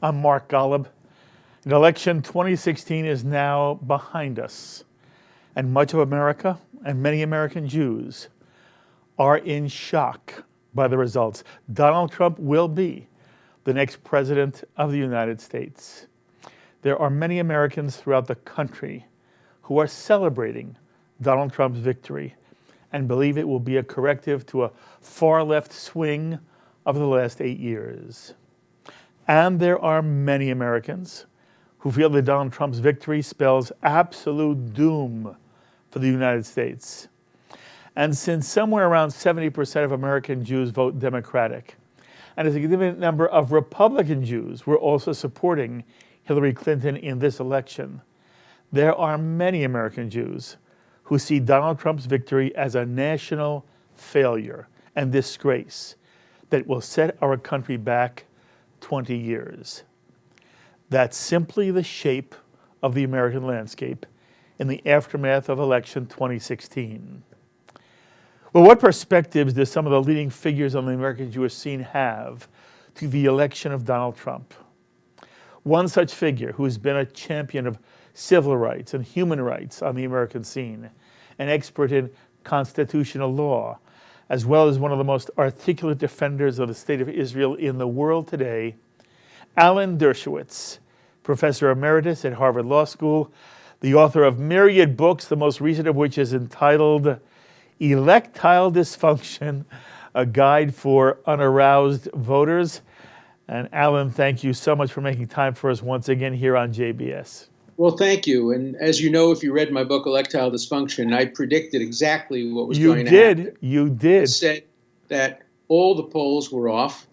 I'm Mark Golub. And election 2016 is now behind us, and much of America and many American Jews are in shock by the results. Donald Trump will be the next president of the United States. There are many Americans throughout the country who are celebrating Donald Trump's victory and believe it will be a corrective to a far-left swing of the last 8 years. And there are many Americans who feel that Donald Trump's victory spells absolute doom for the United States. And since somewhere around 70% of American Jews vote Democratic, and a significant number of Republican Jews were also supporting Hillary Clinton in this election, there are many American Jews who see Donald Trump's victory as a national failure and disgrace that will set our country back 20 years. That's simply the shape of the American landscape in the aftermath of election 2016. Well, what perspectives do some of the leading figures on the American Jewish scene have to the election of Donald Trump? One such figure who has been a champion of civil rights and human rights on the American scene, an expert in constitutional law, as well as one of the most articulate defenders of the state of Israel in the world today, Alan Dershowitz, Professor Emeritus at Harvard Law School, the author of myriad books, the most recent of which is entitled Electile Dysfunction, a guide for unaroused voters. And Alan, thank you so much for making time for us once again here on JBS. Well, thank you. And as you know, if you read my book, Electile Dysfunction, I predicted exactly what was going to happen. You did. I said that all the polls were off,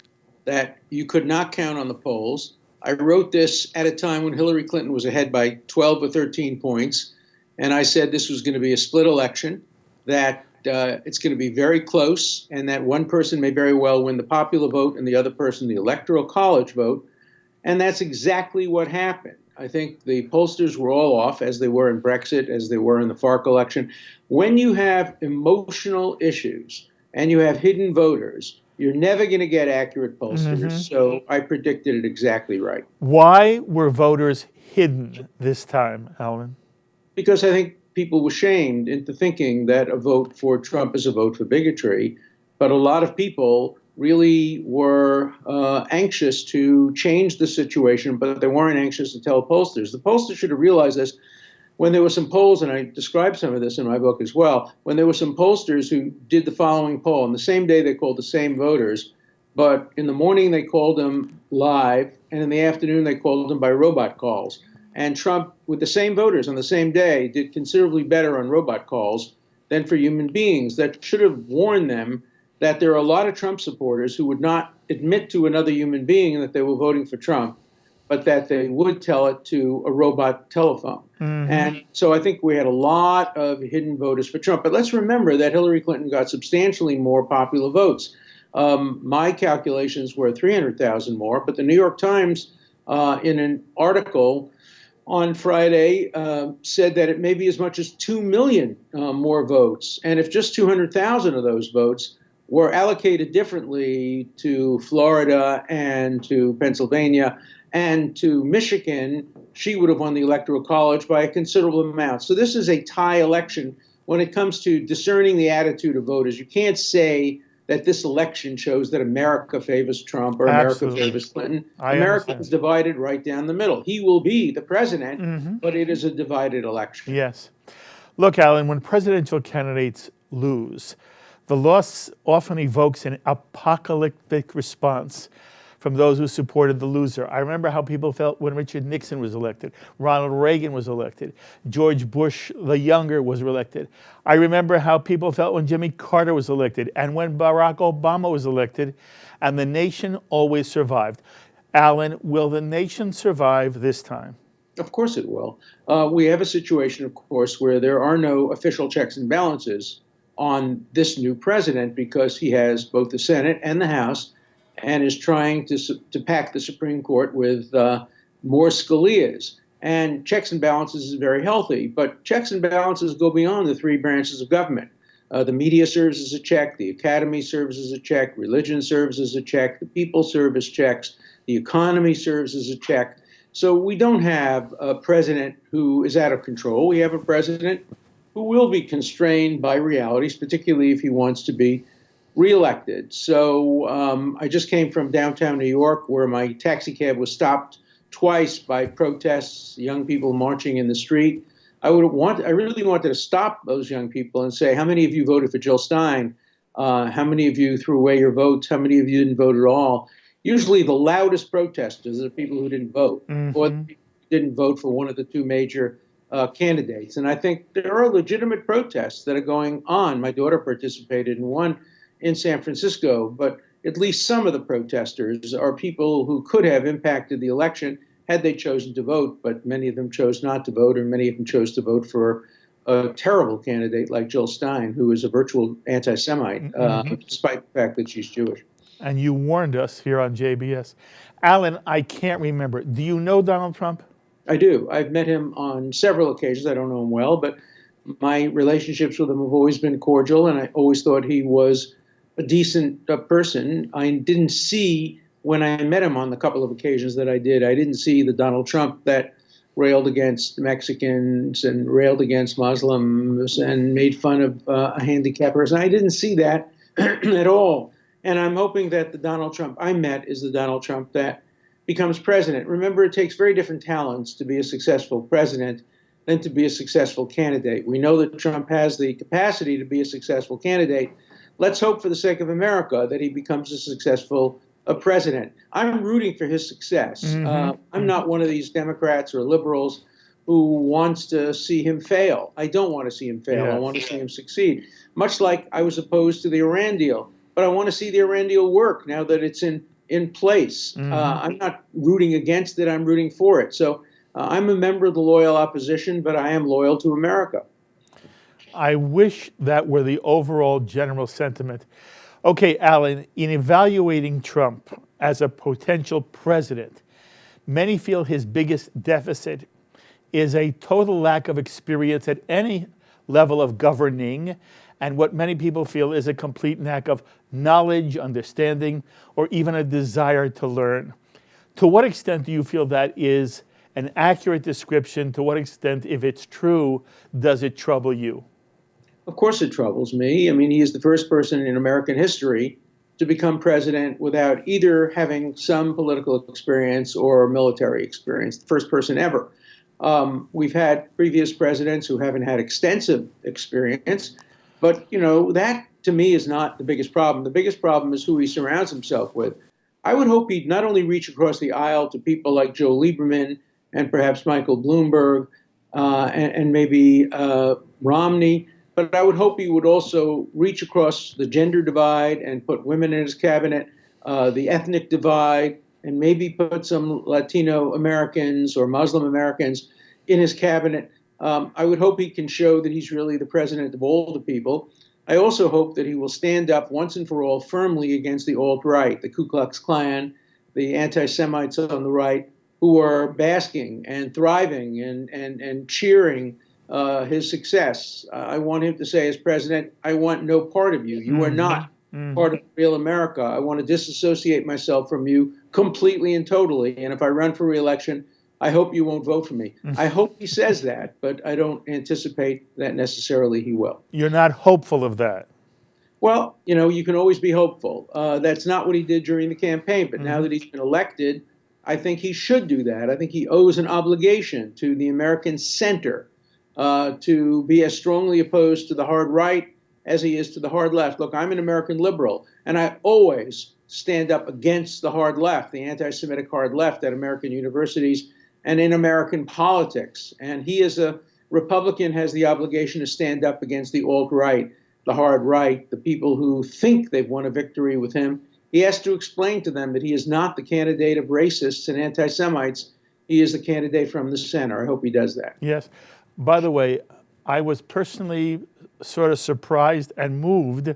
that you could not count on the polls. I wrote this at a time when Hillary Clinton was ahead by 12 or 13 points. And I said this was going to be a split election, that it's going to be very close, and that one person may very well win the popular vote and the other person the electoral college vote. And that's exactly what happened. I think the pollsters were all off, as they were in Brexit, as they were in the FARC election. When you have emotional issues and you have hidden voters, you're never going to get accurate pollsters. Mm-hmm. So I predicted it exactly right. Why were voters hidden this time, Alan? Because I think people were shamed into thinking that a vote for Trump is a vote for bigotry. But a lot of people really were anxious to change the situation, but they weren't anxious to tell pollsters. The pollsters should have realized this when there were some polls, and I described some of this in my book as well, when there were some pollsters who did the following poll. On the same day, they called the same voters, but in the morning, they called them live, and in the afternoon, they called them by robot calls. And Trump, with the same voters on the same day, did considerably better on robot calls than for human beings. That should have warned them that there are a lot of Trump supporters who would not admit to another human being that they were voting for Trump, but that they would tell it to a robot telephone. Mm-hmm. And so I think we had a lot of hidden voters for Trump. But let's remember that Hillary Clinton got substantially more popular votes. My calculations were 300,000 more, but the New York Times, in an article on Friday, said that it may be as much as 2 million more votes. And if just 200,000 of those votes were allocated differently to Florida and to Pennsylvania and to Michigan, she would have won the Electoral College by a considerable amount. So this is a tie election when it comes to discerning the attitude of voters. You can't say that this election shows that America favors Trump or America favors Clinton. America is divided right down the middle. He will be the president, but it is a divided election. Yes. Look, Alan, when presidential candidates lose, the loss often evokes an apocalyptic response from those who supported the loser. I remember how people felt when Richard Nixon was elected, Ronald Reagan was elected, George Bush the Younger was elected. I remember how people felt when Jimmy Carter was elected and when Barack Obama was elected, and the nation always survived. Alan, will the nation survive this time? Of course it will. We have a situation, of course, where there are no official checks and balances on this new president because he has both the Senate and the House and is trying to pack the Supreme Court with more Scalias. And checks and balances is very healthy, but checks and balances go beyond the three branches of government. The media serves as a check, the academy serves as a check, religion serves as a check, the people serve as checks. The economy serves as a check. So we don't have a president who is out of control. We have a president who will be constrained by realities, particularly if he wants to be reelected. So I just came from downtown New York, where my taxi cab was stopped twice by protests, young people marching in the street. I really wanted to stop those young people and say, how many of you voted for Jill Stein? How many of you threw away your votes? How many of you didn't vote at all? Usually the loudest protesters are people who didn't vote, or didn't vote for one of the two major candidates. And I think there are legitimate protests that are going on. My daughter participated in one in San Francisco, but at least some of the protesters are people who could have impacted the election had they chosen to vote, but many of them chose not to vote, or many of them chose to vote for a terrible candidate like Jill Stein, who is a virtual anti-Semite, despite the fact that she's Jewish. And you warned us here on JBS. Alan, I can't remember. Do you know Donald Trump? I do. I've met him on several occasions. I don't know him well, but my relationships with him have always been cordial, and I always thought he was a decent person. I didn't see, when I met him on the couple of occasions that I didn't see the Donald Trump that railed against Mexicans and railed against Muslims and made fun of a handicapped person. I didn't see that at all. And I'm hoping that the Donald Trump I met is the Donald Trump that becomes president. Remember, it takes very different talents to be a successful president than to be a successful candidate. We know that Trump has the capacity to be a successful candidate. Let's hope for the sake of America that he becomes a successful president. I'm rooting for his success. I'm not one of these Democrats or liberals who wants to see him fail. I don't want to see him fail. I want to see him succeed. Much like I was opposed to the Iran deal, but I want to see the Iran deal work now that it's in place. I'm not rooting against it. I'm rooting for it. So I'm a member of the loyal opposition, but I am loyal to America. I wish that were the overall general sentiment. Okay, Alan, in evaluating Trump as a potential president, many feel his biggest deficit is a total lack of experience at any level of governing, and what many people feel is a complete lack of knowledge, understanding, or even a desire to learn. To what extent do you feel that is an accurate description? To what extent, if it's true, does it trouble you? Of course it troubles me. I mean, he is the first person in American history to become president without either having some political experience or military experience, the first person ever. We've had previous presidents who haven't had extensive experience, but, that to me is not the biggest problem. The biggest problem is who he surrounds himself with. I would hope he'd not only reach across the aisle to people like Joe Lieberman and perhaps Michael Bloomberg and maybe Romney, but I would hope he would also reach across the gender divide and put women in his cabinet, the ethnic divide, and maybe put some Latino Americans or Muslim Americans in his cabinet. I would hope he can show that he's really the president of all the people. I also hope that he will stand up once and for all firmly against the alt-right, the Ku Klux Klan, the anti-Semites on the right, who are basking and thriving and cheering his success. I want him to say, as president, I want no part of you. You are not part of real America. I want to disassociate myself from you completely and totally. And if I run for re-election, I hope you won't vote for me. I hope he says that, but I don't anticipate that necessarily he will. You're not hopeful of that? Well, you can always be hopeful. That's not what he did during the campaign, but now that he's been elected, I think he should do that. I think he owes an obligation to the American center to be as strongly opposed to the hard right as he is to the hard left. Look, I'm an American liberal, and I always stand up against the hard left, the anti-Semitic hard left at American universities and in American politics. And he, as a Republican, has the obligation to stand up against the alt-right, the hard right, the people who think they've won a victory with him. He has to explain to them that he is not the candidate of racists and anti-Semites. He is the candidate from the center. I hope he does that. Yes. By the way, I was personally sort of surprised and moved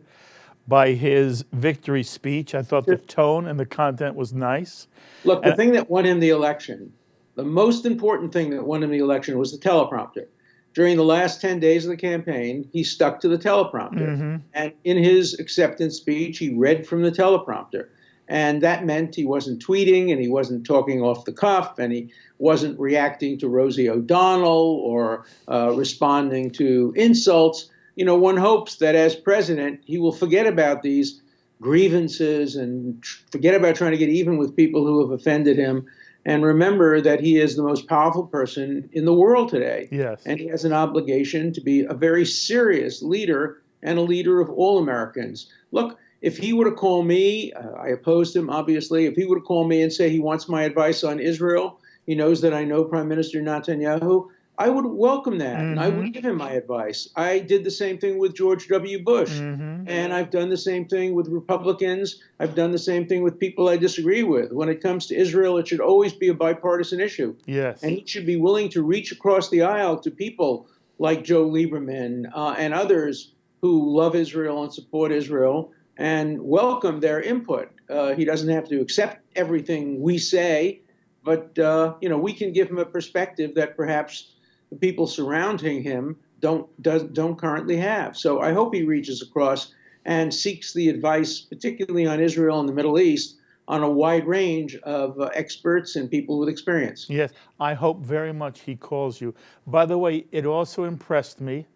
by his victory speech. I thought the tone and the content was nice. Look, the thing that won him the election, the most important thing that won him the election was the teleprompter. During the last 10 days of the campaign, he stuck to the teleprompter. And in his acceptance speech, he read from the teleprompter. And that meant he wasn't tweeting and he wasn't talking off the cuff and he wasn't reacting to Rosie O'Donnell or responding to insults. One hopes that as president, he will forget about these grievances and forget about trying to get even with people who have offended him and remember that he is the most powerful person in the world today. Yes. And he has an obligation to be a very serious leader and a leader of all Americans. Look, if he were to call me, I opposed him, obviously. If he were to call me and say he wants my advice on Israel, he knows that I know Prime Minister Netanyahu, I would welcome that, and I would give him my advice. I did the same thing with George W. Bush, and I've done the same thing with Republicans. I've done the same thing with people I disagree with. When it comes to Israel, it should always be a bipartisan issue. Yes. And he should be willing to reach across the aisle to people like Joe Lieberman and others who love Israel and support Israel and welcome their input. He doesn't have to accept everything we say, but we can give him a perspective that perhaps the people surrounding him don't currently have. So I hope he reaches across and seeks the advice, particularly on Israel and the Middle East, on a wide range of experts and people with experience. Yes, I hope very much he calls you. By the way, it also impressed me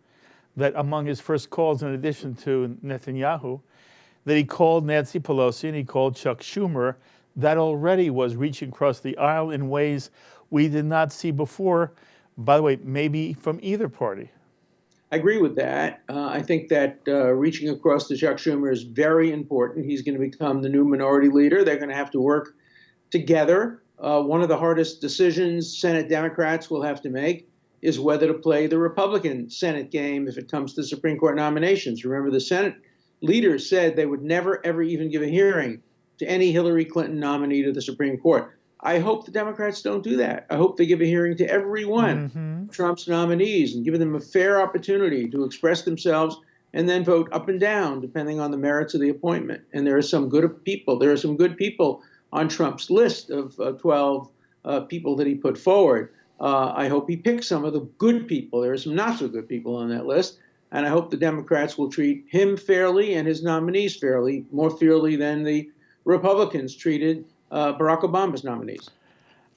that among his first calls, in addition to Netanyahu, that he called Nancy Pelosi and he called Chuck Schumer. That already was reaching across the aisle in ways we did not see before. By the way, maybe from either party. I agree with that. I think that reaching across to Chuck Schumer is very important. He's going to become the new minority leader. They're going to have to work together. One of the hardest decisions Senate Democrats will have to make is whether to play the Republican Senate game if it comes to Supreme Court nominations. Remember, the Senate leaders said they would never, ever even give a hearing to any Hillary Clinton nominee to the Supreme Court. I hope the Democrats don't do that. I hope they give a hearing to every one of Trump's nominees and give them a fair opportunity to express themselves and then vote up and down, depending on the merits of the appointment. And there are some good people. There are some good people on Trump's list of 12 people that he put forward. I hope he picks some of the good people. There are some not so good people on that list. And I hope the Democrats will treat him fairly and his nominees fairly, more fairly than the Republicans treated Barack Obama's nominees.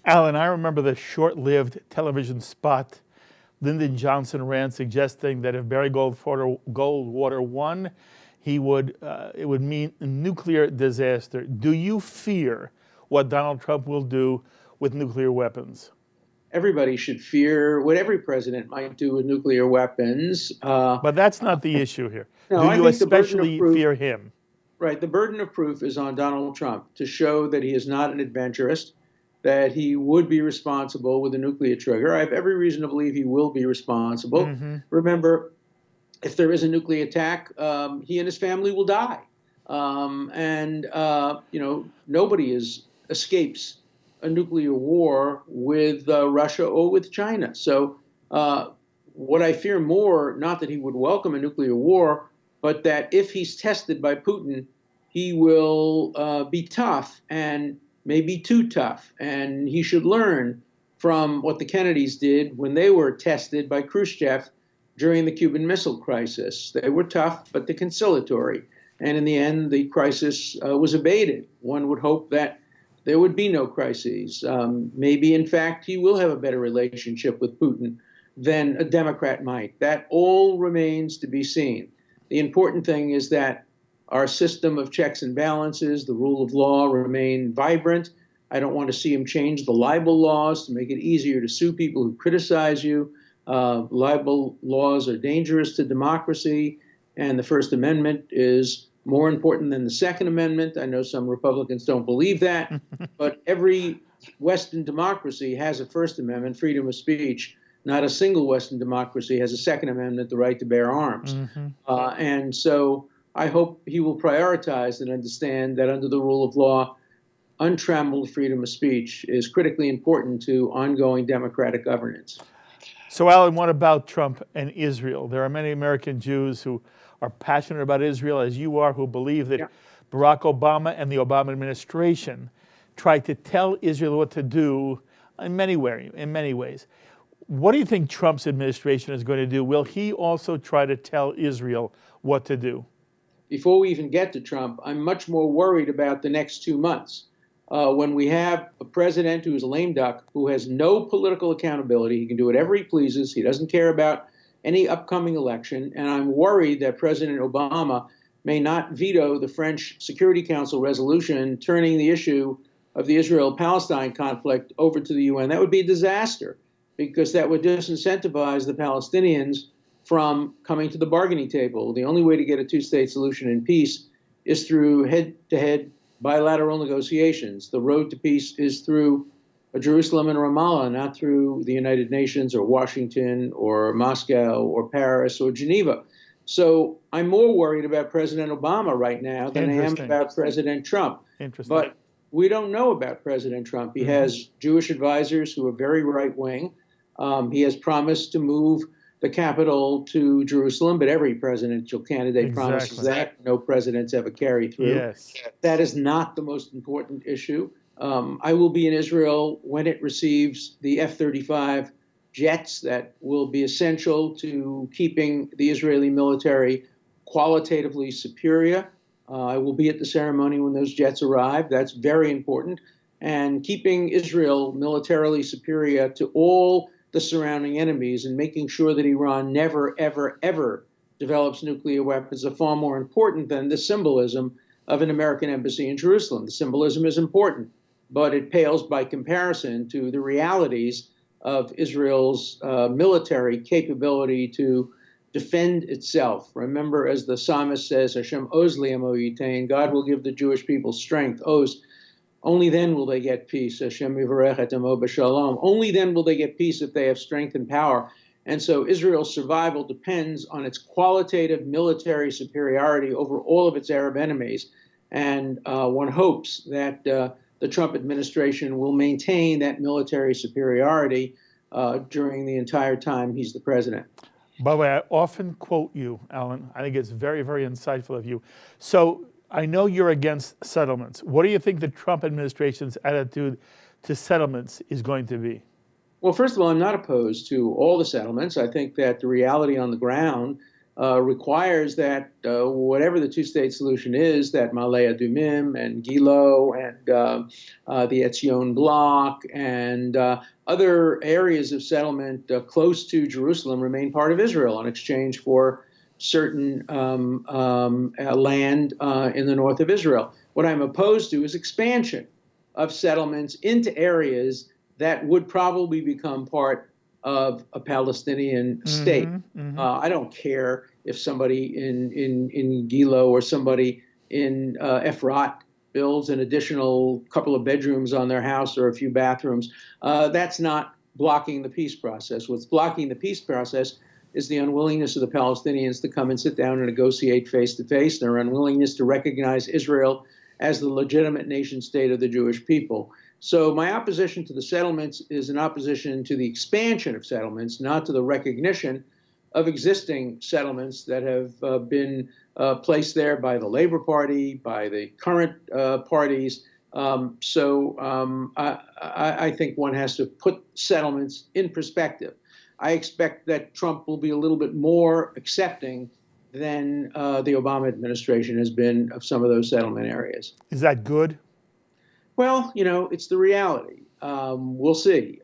Alan, I remember the short-lived television spot Lyndon Johnson ran suggesting that if Barry Goldwater won, it would mean a nuclear disaster. Do you fear what Donald Trump will do with nuclear weapons? Everybody should fear what every president might do with nuclear weapons. But that's not the issue here. No, do you especially fear him? Right. The burden of proof is on Donald Trump to show that he is not an adventurist, that he would be responsible with a nuclear trigger. I have every reason to believe he will be responsible. Remember, if there is a nuclear attack, he and his family will die. Nobody escapes a nuclear war with Russia or with China. So what I fear more, not that he would welcome a nuclear war, but that if he's tested by Putin, he will be tough and maybe too tough. And he should learn from what the Kennedys did when they were tested by Khrushchev during the Cuban Missile Crisis. They were tough, but they're conciliatory. And in the end, the crisis was abated. One would hope that there would be no crises. Maybe, in fact, he will have a better relationship with Putin than a Democrat might. That all remains to be seen. The important thing is that our system of checks and balances, the rule of law, remain vibrant. I don't want to see him change the libel laws to make it easier to sue people who criticize you. Libel laws are dangerous to democracy, and the First Amendment is more important than the Second Amendment. I know some Republicans don't believe that, but every Western democracy has a First Amendment, freedom of speech. Not a single Western democracy has a Second Amendment, the right to bear arms. And so I hope he will prioritize and understand that under the rule of law, untrammeled freedom of speech is critically important to ongoing democratic governance. So, Alan, what about Trump and Israel? There are many American Jews who are passionate about Israel, as you are, who believe that Barack Obama and the Obama administration tried to tell Israel what to do in many ways. What do you think Trump's administration is going to do? Will he also try to tell Israel what to do? before we even get to Trump, I'm much more worried about the next 2 months when we have a president who is a lame duck, who has no political accountability. He can do whatever he pleases. He doesn't care about any upcoming election. And I'm worried that President Obama may not veto the French Security Council resolution turning the issue of the Israel-Palestine conflict over to the UN. That would be a disaster, because that would disincentivize the Palestinians from coming to the bargaining table. The only way to get a two-state solution in peace is through head-to-head bilateral negotiations. The road to peace is through Jerusalem and Ramallah, not through the United Nations or Washington or Moscow or Paris or Geneva. So I'm more worried about President Obama right now than I am about President Trump. Interesting. But we don't know about President Trump. He has Jewish advisors who are very right-wing. He has promised to move the capital to Jerusalem, but every presidential candidate promises that. No presidents ever carry through. Yes. That is not the most important issue. I will be in Israel when it receives the F-35 jets that will be essential to keeping the Israeli military qualitatively superior. I will be at the ceremony when those jets arrive. That's very important. And keeping Israel militarily superior to all the surrounding enemies and making sure that Iran never, ever, ever develops nuclear weapons are far more important than the symbolism of an American embassy in Jerusalem. The symbolism is important, but it pales by comparison to the realities of Israel's military capability to defend itself. Remember, as the psalmist says, Hashem oz li'amo yitain, God will give the Jewish people strength, oz. Only then will they get peace. Hashem yivarech et amo b'shalom. Only then will they get peace if they have strength and power. And so Israel's survival depends on its qualitative military superiority over all of its Arab enemies. And one hopes that the Trump administration will maintain that military superiority during the entire time he's the president. By the way, I often quote you, Alan. I think it's very, very insightful of you. So I know you're against settlements. What do you think the Trump administration's attitude to settlements is going to be? Well, first of all, I'm not opposed to all the settlements. I think that the reality on the ground requires that whatever the two-state solution is, that Ma'ale Adumim and Gilo and the Etzion Bloc and other areas of settlement close to Jerusalem remain part of Israel in exchange for certain land in the north of Israel. What I'm opposed to is expansion of settlements into areas that would probably become part of a Palestinian state. I don't care if somebody in Gilo or somebody in Efrat builds an additional couple of bedrooms on their house or a few bathrooms. That's not blocking the peace process. What's blocking the peace process is the unwillingness of the Palestinians to come and sit down and negotiate face-to-face, their unwillingness to recognize Israel as the legitimate nation state of the Jewish people. So my opposition to the settlements is an opposition to the expansion of settlements, not to the recognition of existing settlements that have been placed there by the Labor Party, by the current parties. I think one has to put settlements in perspective. I expect that Trump will be a little bit more accepting than the Obama administration has been of some of those settlement areas. Is that good? Well, it's the reality. We'll see.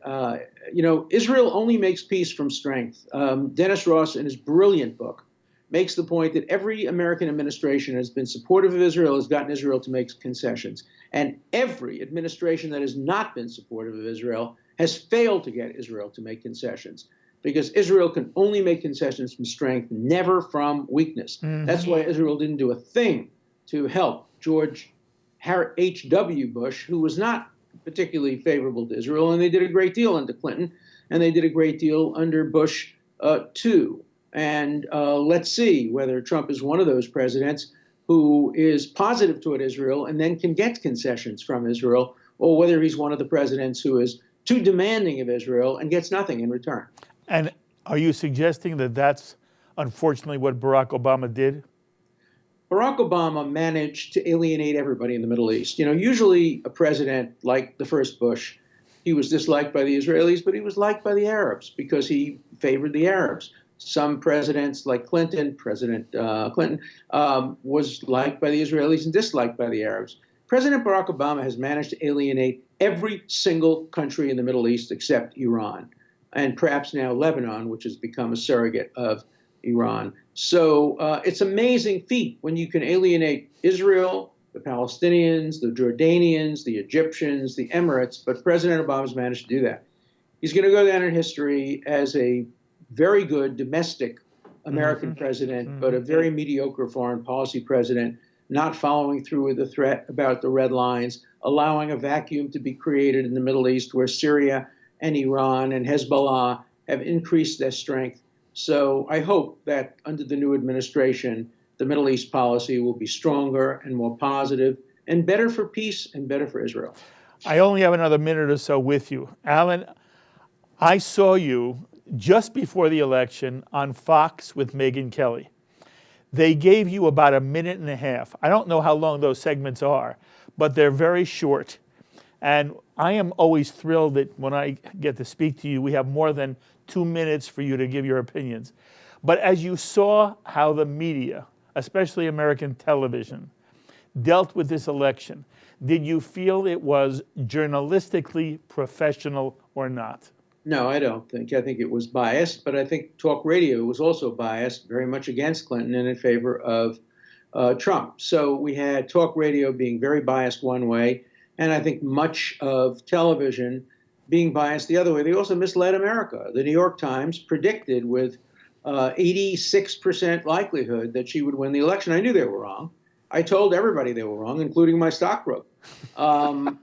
Israel only makes peace from strength. Dennis Ross, in his brilliant book, makes the point that every American administration has been supportive of Israel, has gotten Israel to make concessions. And every administration that has not been supportive of Israel has failed to get Israel to make concessions, because Israel can only make concessions from strength, never from weakness. That's why Israel didn't do a thing to help George H.W. Bush, who was not particularly favorable to Israel, and they did a great deal under Clinton, and they did a great deal under Bush, too. And let's see whether Trump is one of those presidents who is positive toward Israel and then can get concessions from Israel, or whether he's one of the presidents who is too demanding of Israel and gets nothing in return. And are you suggesting that that's unfortunately what Barack Obama did? Barack Obama managed to alienate everybody in the Middle East. Usually a president like the first Bush, he was disliked by the Israelis, but he was liked by the Arabs because he favored the Arabs. Some presidents, like Clinton, President Clinton, was liked by the Israelis and disliked by the Arabs. President Barack Obama has managed to alienate every single country in the Middle East except Iran, and perhaps now Lebanon, which has become a surrogate of Iran. So it's an amazing feat when you can alienate Israel, the Palestinians, the Jordanians, the Egyptians, the Emirates, but President Obama's managed to do that. He's going to go down in history as a very good domestic American president, but a very mediocre foreign policy president, not following through with the threat about the red lines, allowing a vacuum to be created in the Middle East where Syria and Iran and Hezbollah have increased their strength. So I hope that under the new administration, the Middle East policy will be stronger and more positive and better for peace and better for Israel. I only have another minute or so with you. Alan, I saw you just before the election on Fox with Megyn Kelly. They gave you about a minute and a half. I don't know how long those segments are, but they're very short. And I am always thrilled that when I get to speak to you, we have more than 2 minutes for you to give your opinions. But as you saw how the media, especially American television, dealt with this election, did you feel it was journalistically professional or not? No, I don't think. I think it was biased, but I think talk radio was also biased, very much against Clinton and in favor of Trump. So we had talk radio being very biased one way, and I think much of television being biased the other way. They also misled America. The New York Times predicted with 86% likelihood that she would win the election. I knew they were wrong. I told everybody they were wrong, including my stockbroker. I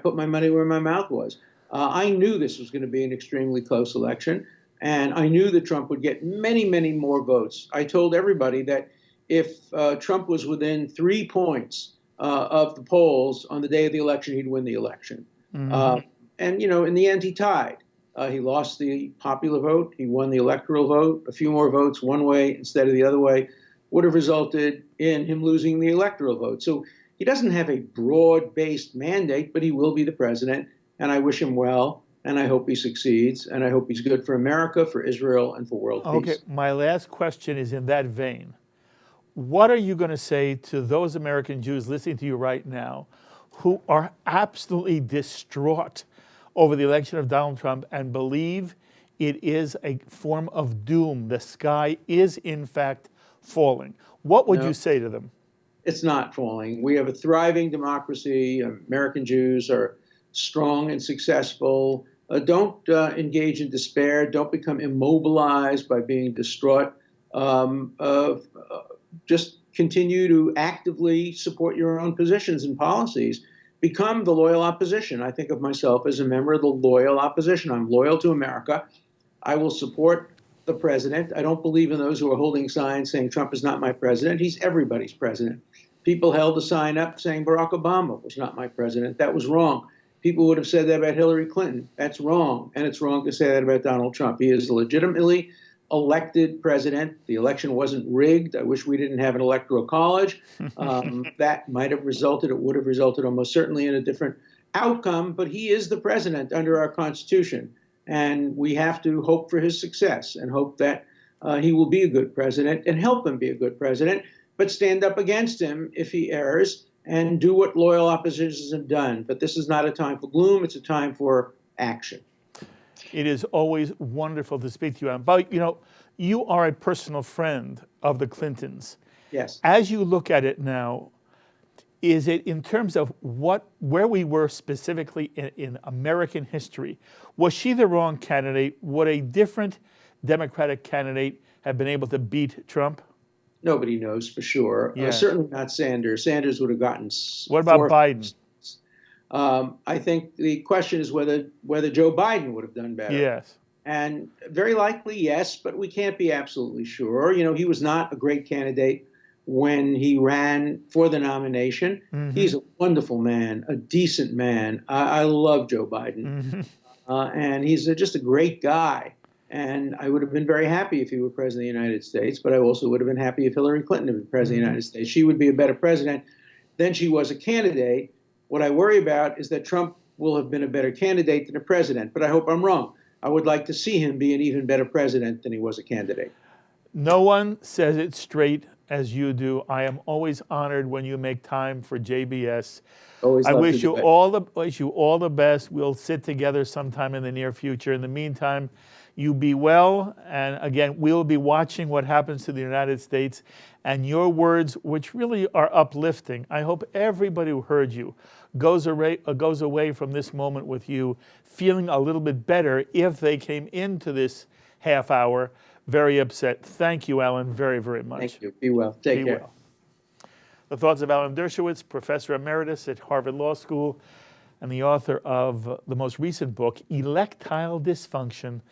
put my money where my mouth was. I knew this was going to be an extremely close election, and I knew that Trump would get many, many more votes. I told everybody that if Trump was within 3 points of the polls on the day of the election, he'd win the election. In the end, he tied. He lost the popular vote. He won the electoral vote. A few more votes one way instead of the other way would have resulted in him losing the electoral vote. So he doesn't have a broad-based mandate, but he will be the president. And I wish him well, and I hope he succeeds, and I hope he's good for America, for Israel, and for world peace. Okay, my last question is in that vein. What are you going to say to those American Jews listening to you right now who are absolutely distraught over the election of Donald Trump and believe it is a form of doom? The sky is, in fact, falling. What would you say to them? It's not falling. We have a thriving democracy. American Jews are strong and successful. Don't engage in despair. Don't become immobilized by being distraught. Just continue to actively support your own positions and policies. Become the loyal opposition. I think of myself as a member of the loyal opposition. I'm loyal to America. I will support the president. I don't believe in those who are holding signs saying Trump is not my president. He's everybody's president. People held a sign up saying Barack Obama was not my president. That was wrong. People would have said that about Hillary Clinton. That's wrong. And it's wrong to say that about Donald Trump. He is a legitimately elected president. The election wasn't rigged. I wish we didn't have an electoral college. That might have resulted, it would have resulted almost certainly in a different outcome. But he is the president under our Constitution. And we have to hope for his success and hope that he will be a good president and help him be a good president, but stand up against him if he errs and do what loyal oppositions have done. But this is not a time for gloom. It's a time for action. It is always wonderful to speak to you. But, you are a personal friend of the Clintons. Yes. As you look at it now, is it in terms of where we were specifically in American history, was she the wrong candidate? Would a different Democratic candidate have been able to beat Trump? Nobody knows for sure. Yes. Certainly not Sanders. Sanders would have gotten. What about Biden? I think the question is whether Joe Biden would have done better. Yes. And very likely, yes, but we can't be absolutely sure. He was not a great candidate when he ran for the nomination. He's a wonderful man, a decent man. I love Joe Biden. And he's just a great guy. And I would have been very happy if he were president of the United States, but I also would have been happy if Hillary Clinton had been president of the United States. She would be a better president than she was a candidate. What I worry about is that Trump will have been a better candidate than a president, but I hope I'm wrong. I would like to see him be an even better president than he was a candidate. No one says it straight as you do. I am always honored when you make time for JBS. Always I love wish to you do it. all the best. We'll sit together sometime in the near future. In the meantime, you be well. And again, we'll be watching what happens to the United States. And your words, which really are uplifting, I hope everybody who heard you goes away from this moment with you feeling a little bit better if they came into this half hour very upset. Thank you, Alan, very, very much. Thank you. Be well. Take Be care. well. The thoughts of Alan Dershowitz, Professor Emeritus at Harvard Law School and the author of the most recent book, Electile Dysfunction,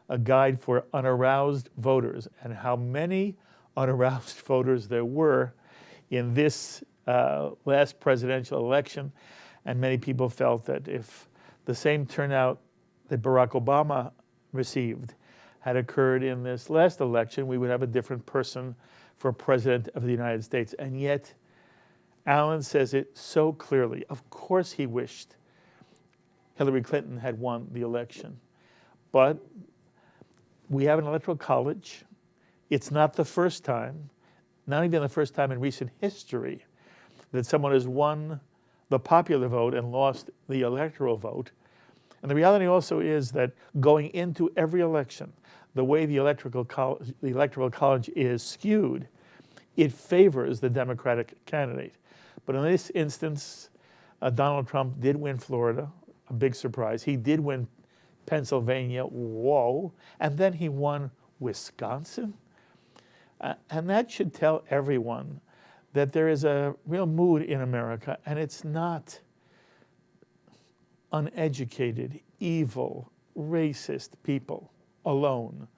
a guide for unaroused voters, and how many unaroused voters there were in this last presidential election. And many people felt that if the same turnout that Barack Obama received had occurred in this last election, we would have a different person for president of the United States. And yet, Alan says it so clearly. Of course he wished Hillary Clinton had won the election. But we have an electoral college. It's not the first time, not even the first time in recent history, that someone has won the popular vote and lost the electoral vote. And the reality also is that going into every election, the way the electoral college is skewed, it favors the Democratic candidate. But in this instance, Donald Trump did win Florida, a big surprise. He did win Pennsylvania, whoa, and then he won Wisconsin. And that should tell everyone that there is a real mood in America, and it's not uneducated, evil, racist people alone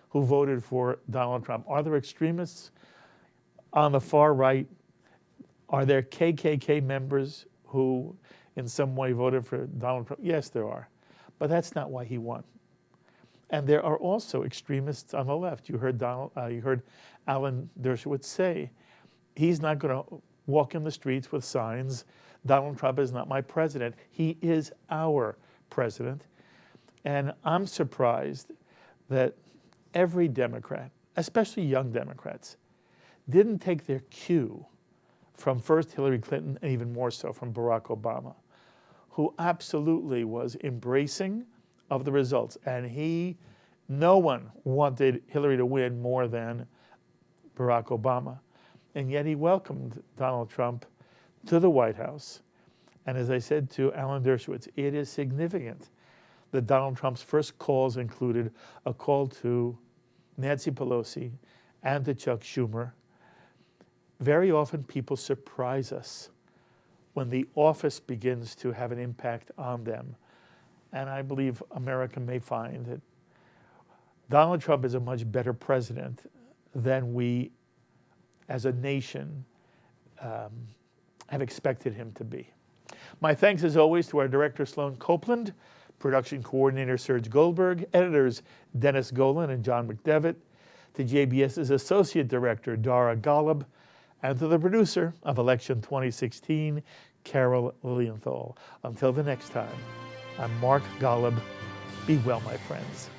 who voted for Donald Trump. Are there extremists on the far right? Are there KKK members who in some way voted for Donald Trump? Yes, there are. But that's not why he won. And there are also extremists on the left. You heard Alan Dershowitz say, he's not going to walk in the streets with signs, Donald Trump is not my president. He is our president. And I'm surprised that every Democrat, especially young Democrats, didn't take their cue from first Hillary Clinton and even more so from Barack Obama, who absolutely was embracing of the results. And no one wanted Hillary to win more than Barack Obama. And yet he welcomed Donald Trump to the White House. And as I said to Alan Dershowitz, it is significant that Donald Trump's first calls included a call to Nancy Pelosi and to Chuck Schumer. Very often people surprise us when the office begins to have an impact on them. And I believe America may find that Donald Trump is a much better president than we as a nation have expected him to be. My thanks as always to our director Sloan Copeland, production coordinator Serge Goldberg, editors Dennis Golan and John McDevitt, to JBS's associate director Dara Golub, and to the producer of Election 2016, Carol Lilienthal. Until the next time, I'm Mark Golub. Be well, my friends.